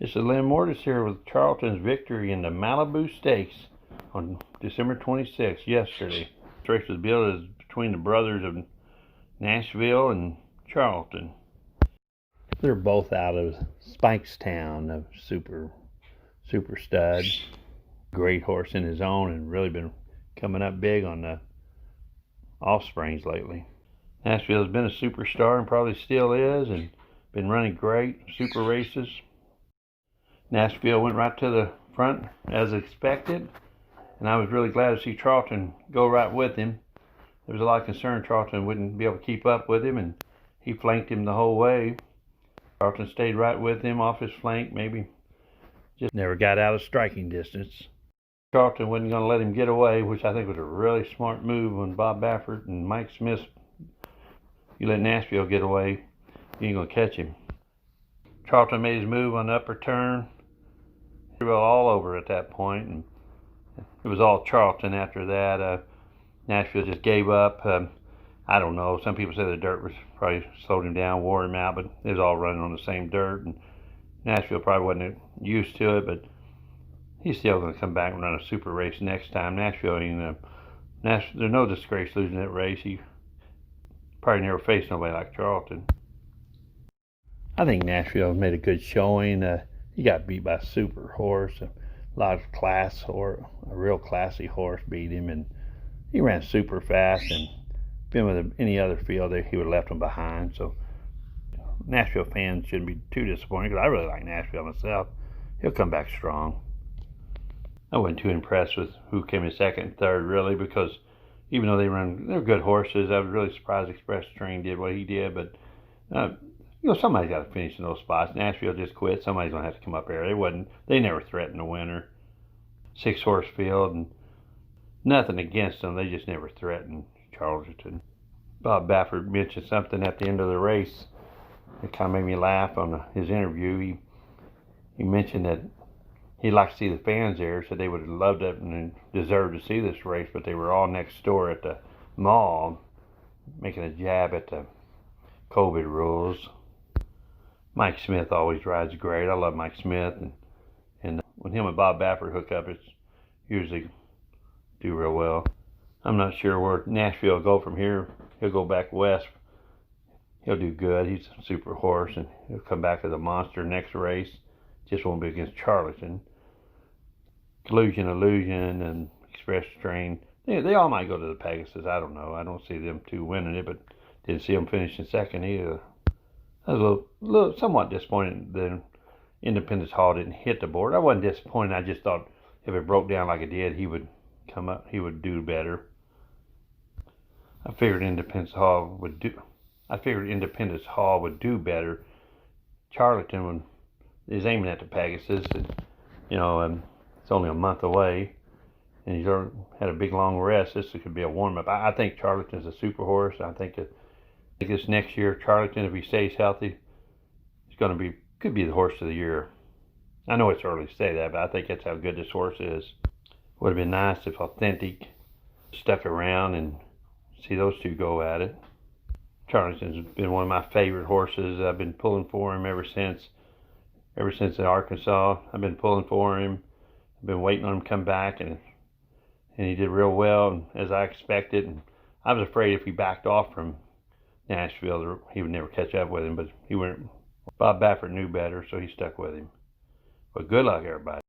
It's the Lynn Mortis here with Charlatan's victory in the Malibu Stakes on December 26th, yesterday. This race was billed as between the brothers of Nashville and Charlatan. They're both out of Spikestown, a super stud. Great horse in his own and really been coming up big on the offsprings lately. Nashville has been a superstar and probably still is, and been running great super races. Nashville went right to the front as expected, and I was really glad to see Charlatan go right with him. There was a lot of concern Charlatan wouldn't be able to keep up with him, and he flanked him the whole way. Charlatan stayed right with him off his flank, maybe just never got out of striking distance. Charlatan wasn't going to let him get away, which I think was a really smart move on Bob Baffert and Mike Smith. You let Nashville get away, you ain't going to catch him. Charlatan made his move on the upper turn. He was all over at that point, and it was all Charlatan after that. Nashville just gave up. I don't know. Some people say the dirt was probably slowed him down, wore him out, but it was all running on the same dirt, and Nashville probably wasn't used to it, but he's still going to come back and run a super race next time. Nashville ain't there's no disgrace losing that race. He probably never faced nobody like Charlatan. I think Nashville made a good showing. He got beat by a super horse, a lot of class, or a real classy horse beat him, and he ran super fast. And been with any other field, he would have left him behind. So Nashville fans shouldn't be too disappointed, because I really like Nashville myself. He'll come back strong. I wasn't too impressed with who came in second and third, really, because even though they're good horses, I was really surprised Express Train did what he did, but somebody's got to finish in those spots. Nashville just quit. Somebody's going to have to come up there. They never threatened the winner. 6-horse field, and nothing against them. They just never threatened Charlatan. Bob Baffert mentioned something at the end of the race that kind of made me laugh on his interview. He mentioned that he'd like to see the fans there, so they would have loved it and deserved to see this race, but they were all next door at the mall making a jab at the COVID rules. Mike Smith always rides great. I love Mike Smith, and when him and Bob Baffert hook up, it's usually do real well. I'm not sure where Nashville will go from here. He'll go back west. He'll do good. He's a super horse, and he'll come back as a monster next race. Just won't be against Charlatan. Illusion, and Express Train. They all might go to the Pegasus. I don't know. I don't see them two winning it, but didn't see them finishing second either. I was a little somewhat disappointed that Independence Hall didn't hit the board. I wasn't disappointed. I just thought if it broke down like it did, he would come up. He would do better. I figured Independence Hall would do better. Charlatan is aiming at the Pegasus, and it's only a month away, and he's already had a big long rest. This could be a warm-up. I think Charlatan's a super horse. I think this next year, Charlatan, if he stays healthy, could be the horse of the year. I know it's early to say that, but I think that's how good this horse is. Would have been nice if Authentic stuck around and see those two go at it. Charlatan's been one of my favorite horses. I've been pulling for him ever since in Arkansas. I've been pulling for him. I've been waiting on him to come back, and he did real well, as I expected. And I was afraid if he backed off from Nashville, he would never catch up with him, but Bob Baffert knew better, so he stuck with him. But good luck, everybody.